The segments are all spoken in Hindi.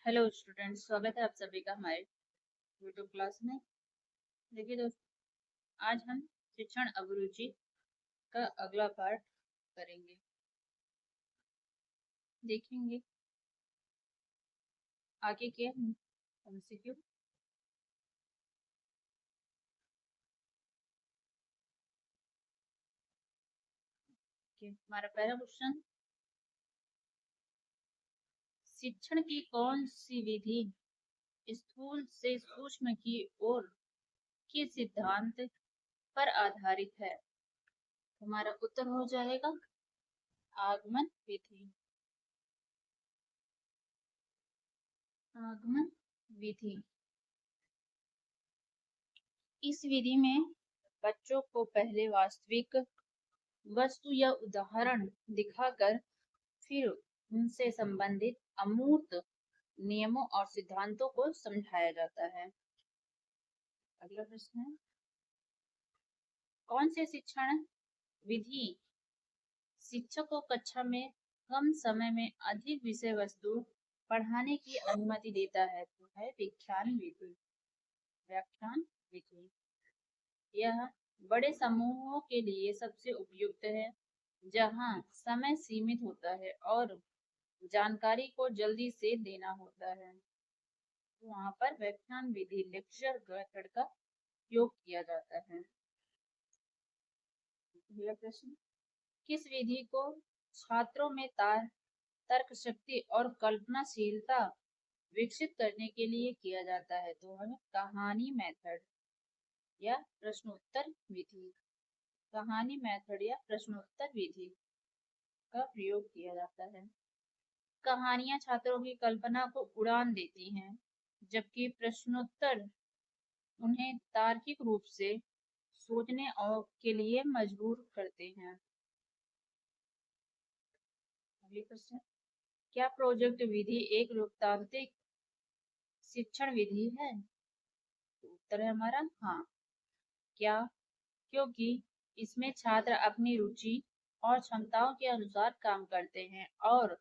हेलो स्टूडेंट्स, स्वागत है आप सभी का हमारे यूट्यूब क्लास में। देखिए दोस्तों, आज हम शिक्षण अभिरुचि का अगला पार्ट करेंगे, देखेंगे आगे के एमसीक्यू। हमारा पहला क्वेश्चन, शिक्षण की कौन सी विधि स्थूल से सूक्ष्म की ओर के सिद्धांत पर आधारित है? हमारा उत्तर हो जाएगा आगमन विधि। आगमन विधि इस विधि में बच्चों को पहले वास्तविक वस्तु या उदाहरण दिखाकर फिर उनसे संबंधित अमूर्त नियमों और सिद्धांतों को समझाया जाता है। अगला प्रश्न है, कौन से शिक्षण विधि शिक्षक को कक्षा में कम समय में अधिक विषय वस्तु पढ़ाने की अनुमति देता है? तो है व्याख्यान विधि। व्याख्यान विधि यह बड़े समूहों के लिए सबसे उपयुक्त है, जहां समय सीमित होता है और जानकारी को जल्दी से देना होता है। वहां पर व्याख्यान विधि लेक्चर मेथड का उपयोग किया जाता है। अगला प्रश्न, किस विधि को छात्रों में तर्क शक्ति और कल्पनाशीलता विकसित करने के लिए किया जाता है? तो हमें कहानी मेथड या प्रश्नोत्तर विधि, कहानी मेथड या प्रश्नोत्तर विधि का प्रयोग किया जाता है। कहानियां छात्रों की कल्पना को उड़ान देती हैं, जबकि प्रश्नोत्तर उन्हें तार्किक रूप से सोचने और के लिए मजबूर करते हैं। अगली क्वेश्चन, क्या प्रोजेक्ट विधि एक लोकतांत्रिक शिक्षण विधि है? उत्तर है हमारा हाँ। क्या? क्योंकि इसमें छात्र अपनी रुचि और क्षमताओं के अनुसार काम करते हैं और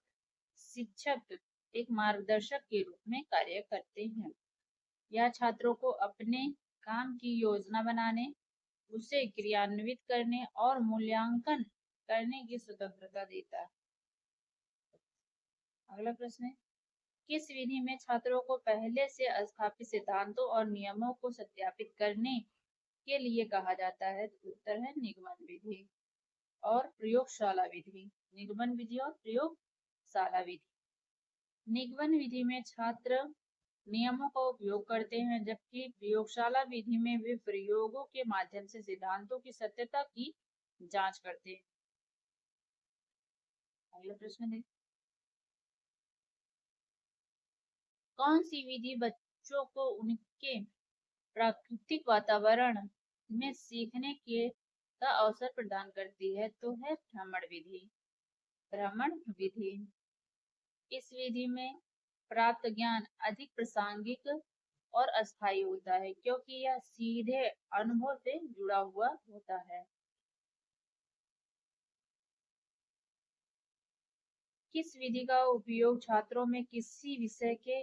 शिक्षक एक मार्गदर्शक के रूप में कार्य करते हैं। यह छात्रों को अपने काम की योजना बनाने, उसे क्रियान्वित करने और मूल्यांकन करने की स्वतंत्रता देता है। अगला प्रश्न है, किस विधि में छात्रों को पहले से स्थापित सिद्धांतों और नियमों को सत्यापित करने के लिए कहा जाता है? उत्तर है निगमन विधि और प्रयोगशाला विधि। निगमन विधि और प्रयोगशाला विधि। निगमन विधि में छात्र नियमों का उपयोग करते हैं, जबकि प्रयोगशाला विधि में वे प्रयोगों के माध्यम से सिद्धांतों की सत्यता की जांच करते हैं। अगला प्रश्न देखें, कौन सी विधि बच्चों को उनके प्राकृतिक वातावरण में सीखने के का अवसर प्रदान करती है? तो है भ्रमण विधि। भ्रमण विधि इस विधि में प्राप्त ज्ञान अधिक प्रासंगिक और अस्थायी होता है, क्योंकि यह सीधे अनुभव से जुड़ा हुआ होता है। किस विधि का उपयोग छात्रों में किसी विषय के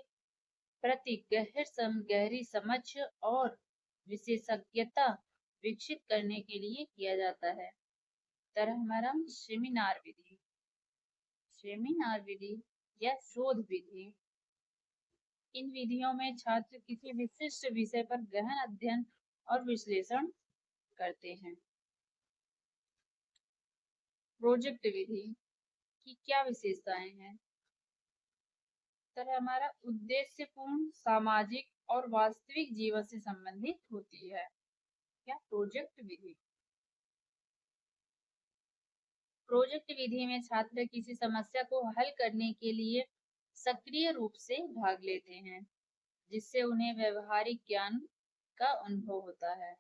प्रति गहरी समझ और विशेषज्ञता विकसित करने के लिए किया जाता है? तरह हमारा सेमिनार विधि। सेमिनार विधि या शोध विधि, इन विधियों में छात्र किसी विशिष्ट विषय पर गहन अध्ययन और विश्लेषण करते हैं। प्रोजेक्ट विधि की क्या विशेषताएं हैं? तरह हमारा उद्देश्यपूर्ण, सामाजिक और वास्तविक जीवन से संबंधित होती है। क्या? प्रोजेक्ट विधि। प्रोजेक्ट विधि में छात्र किसी समस्या को हल करने के लिए सक्रिय रूप से भाग लेते हैं, जिससे उन्हें व्यवहारिक ज्ञान का अनुभव होता है।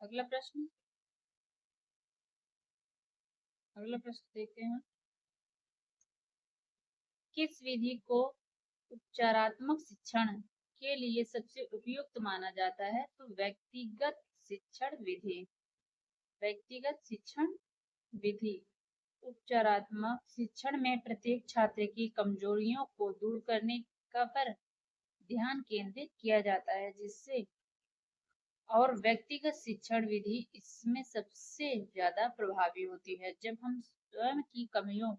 अगला प्रश्न देखते हैं, किस विधि को उपचारात्मक शिक्षण के लिए सबसे उपयुक्त माना जाता है? तो व्यक्तिगत शिक्षण विधि। व्यक्तिगत शिक्षण विधि उपचारात्मक शिक्षण में प्रत्येक छात्र की कमजोरियों को दूर करने का पर ध्यान केंद्रित किया जाता है, जिससे और व्यक्तिगत शिक्षण विधि इसमें सबसे ज्यादा प्रभावी होती है। जब हम स्वयं की कमियों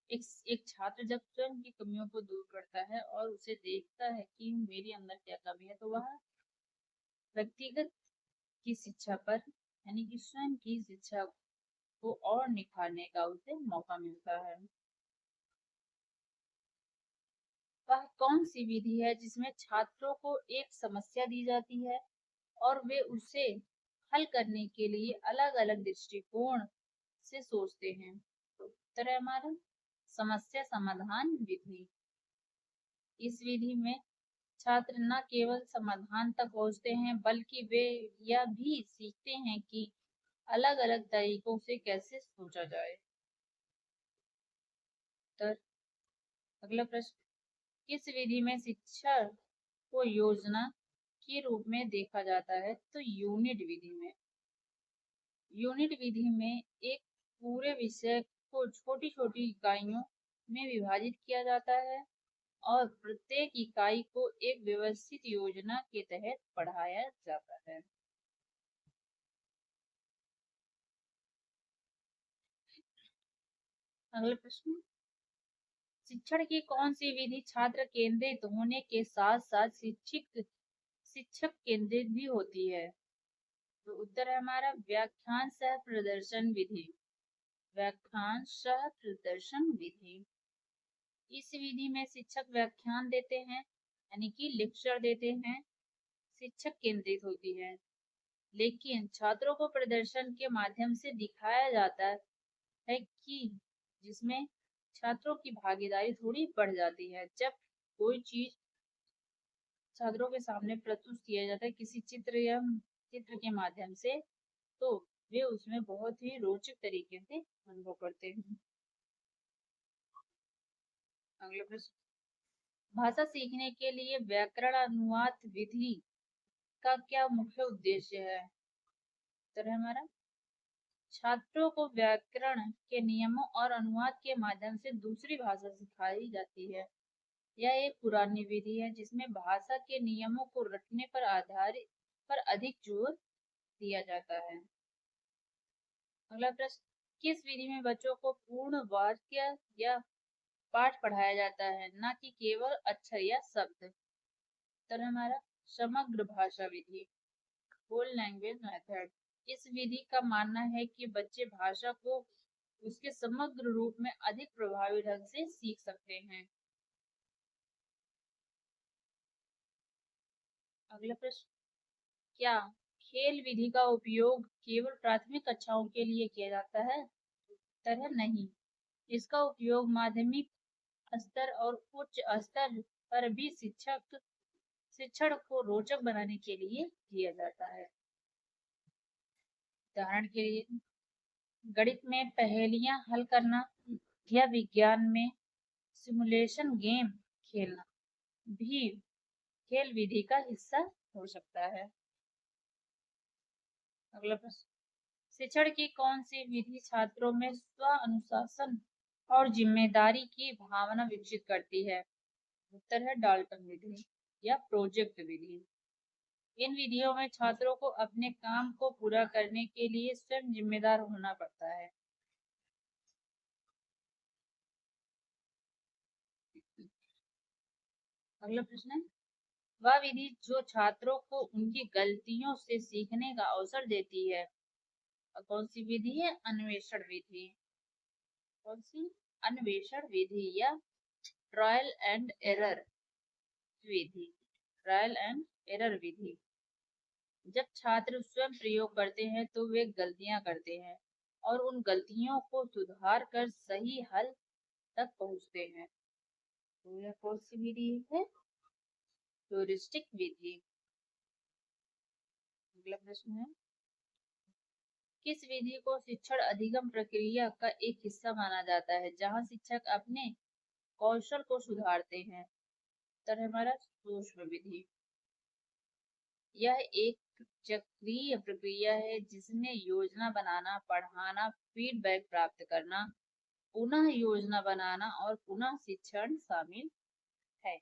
एक छात्र जब स्वयं की कमियों को दूर करता है और उसे देखता है कि मेरे अंदर क्या कमी है, तो वह व्यक्तिगत की शिक्षा पर यानी कि स्वयं की शिक्षा को और निखारने का उसे मौका मिलता है। वह कौन सी विधि है जिसमें छात्रों को एक समस्या दी जाती है और वे उसे हल करने के लिए अलग अलग दृष्टिकोण से सोचते हैं? तो उत्तर है हमारा समस्या समाधान विधि। इस विधि में छात्र न केवल समाधान तक पहुंचते हैं, बल्कि वे यह भी सीखते हैं कि अलग अलग तरीकों से कैसे सोचा जाए। तो अगला प्रश्न, किस विधि में शिक्षा को योजना के रूप में देखा जाता है? तो यूनिट विधि में। यूनिट विधि में एक पूरे विषय को छोटी छोटी इकाइयों में विभाजित किया जाता है और प्रत्येक इकाई को एक व्यवस्थित योजना के तहत पढ़ाया जाता है। अगला प्रश्न, शिक्षण की कौन सी विधि छात्र केंद्रित होने के साथ साथ शिक्षक केंद्रित भी होती है? तो उत्तर है हमारा व्याख्यान सह प्रदर्शन विधि। व्याख्यान सह प्रदर्शन विधि। इस विधि में शिक्षक व्याख्यान देते हैं यानी कि लेक्चर देते हैं, शिक्षक केंद्रित होती है, लेकिन छात्रों को प्रदर्शन के माध्यम से दिखाया जाता है कि जिसमें छात्रों की भागीदारी थोड़ी बढ़ जाती है। जब कोई चीज छात्रों के सामने प्रस्तुत किया जाता है किसी चित्र या चित्र के माध्यम से, तो वे उसमें बहुत ही रोचक तरीके से अनुभव करते हैं। अगला प्रश्न, भाषा सीखने के लिए व्याकरण अनुवाद विधि का क्या मुख्य उद्देश्य है? तो हमारा छात्रों को व्याकरण के नियमों और अनुवाद के माध्यम से दूसरी भाषा सिखाई जाती है। यह एक पुरानी विधि है जिसमें भाषा के नियमों को रटने पर आधारित पर अधिक जोर दिया जाता है। अगला प्रश्न, किस विधि में बच्चों को पूर्ण वाक्य या पाठ पढ़ाया जाता है, न कि केवल अक्षर या शब्द? तो हमारा समग्र भाषा विधि, होल लैंग्वेज मेथड। इस विधि का मानना है कि बच्चे भाषा को उसके समग्र रूप में अधिक प्रभावी ढंग से सीख सकते हैं। अगला प्रश्न, क्या खेल विधि का उपयोग केवल प्राथमिक कक्षाओं के लिए किया जाता है? उत्तर है नहीं। इसका उपयोग माध्यमिक स्तर और उच्च स्तर पर भी शिक्षण को रोचक बनाने के लिए किया जाता है। उदाहरण के लिए गणित में पहेलियां हल करना या विज्ञान में सिमुलेशन गेम खेलना भी खेल विधि का हिस्सा हो सकता है। अगला प्रश्न, शिक्षण की कौन सी विधि छात्रों में स्व अनुशासन और जिम्मेदारी की भावना विकसित करती है? उत्तर है डाल्टन विधि या प्रोजेक्ट विधि। इन विधियों में छात्रों को अपने काम को पूरा करने के लिए स्वयं जिम्मेदार होना पड़ता है। अगला प्रश्न है, वह विधि जो छात्रों को उनकी गलतियों से सीखने का अवसर देती है, कौन सी विधि है? अन्वेषण विधि। कौन सी? अन्वेषण विधि या ट्रायल एंड एरर विधि। ट्रायल एंड एरर विधि। जब छात्र स्वयं प्रयोग करते हैं तो वे गलतियां करते हैं और उन गलतियों को सुधार कर सही हल तक पहुंचते हैं। तो यह कौन सी विधि है? ह्यूरिस्टिक विधि। अगला प्रश्न है, किस विधि को शिक्षण अधिगम प्रक्रिया का एक हिस्सा माना जाता है जहां शिक्षक अपने कौशल को सुधारते हैं? उत्तर है हमारा सूक्ष्म विधि। यह एक चक्रीय प्रक्रिया है जिसमें योजना बनाना, पढ़ाना, फीडबैक प्राप्त करना पुनः योजना बनाना और पुनः शिक्षण शामिल है।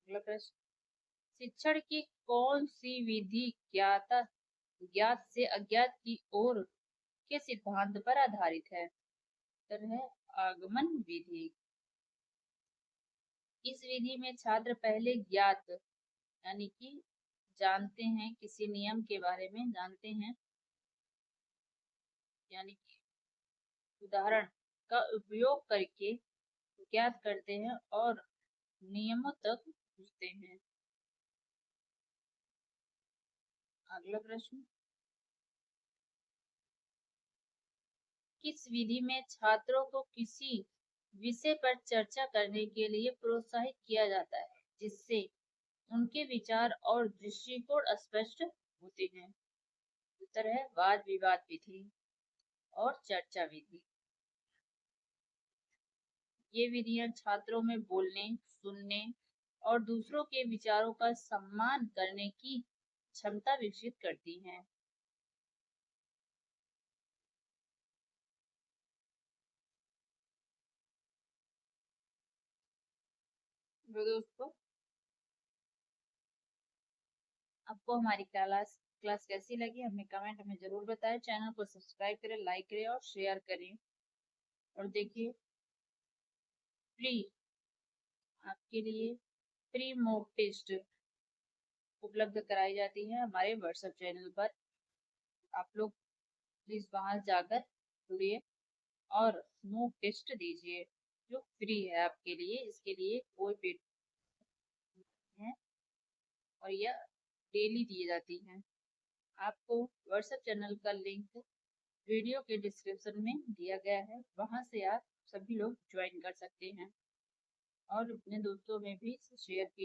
अगला प्रश्न, शिक्षण की कौन सी विधि ज्ञात से अज्ञात की ओर के सिद्धांत पर आधारित है? उत्तर है आगमन विधि। इस विधि में छात्र पहले ज्ञात यानी कि जानते हैं, किसी नियम के बारे में जानते हैं, यानी कि उदाहरण का उपयोग करके ज्ञात करते हैं और नियमों तक पहुंचते हैं। अगला प्रश्न, किस विधि में छात्रों को किसी विषय पर चर्चा करने के लिए प्रोत्साहित किया जाता है जिससे उनके विचार और दृष्टिकोण स्पष्ट होते हैं? उत्तर है वाद विवाद विधि और चर्चा विधि। ये विधियां छात्रों में बोलने, सुनने और दूसरों के विचारों का सम्मान करने की क्षमता विकसित करती हैं। तो दोस्तों, आपको हमारी क्लास कैसी लगी हमें कमेंट में जरूर बताएं। चैनल को सब्सक्राइब करें, लाइक करें और शेयर करें। और देखिए, फ्री आपके लिए फ्री मॉक टेस्ट उपलब्ध कराई जाती है हमारे व्हाट्सएप चैनल पर। आप लोग प्लीज वहां जाकर जुड़िए और मॉक टेस्ट दीजिए जो फ्री है आपके लिए। इसके लिए कोई पेड है और यह डेली दी जाती है। आपको व्हाट्सएप चैनल का लिंक वीडियो के डिस्क्रिप्शन में दिया गया है, वहां से आप सभी लोग ज्वाइन कर सकते हैं और अपने दोस्तों में भी शेयर कीजिए।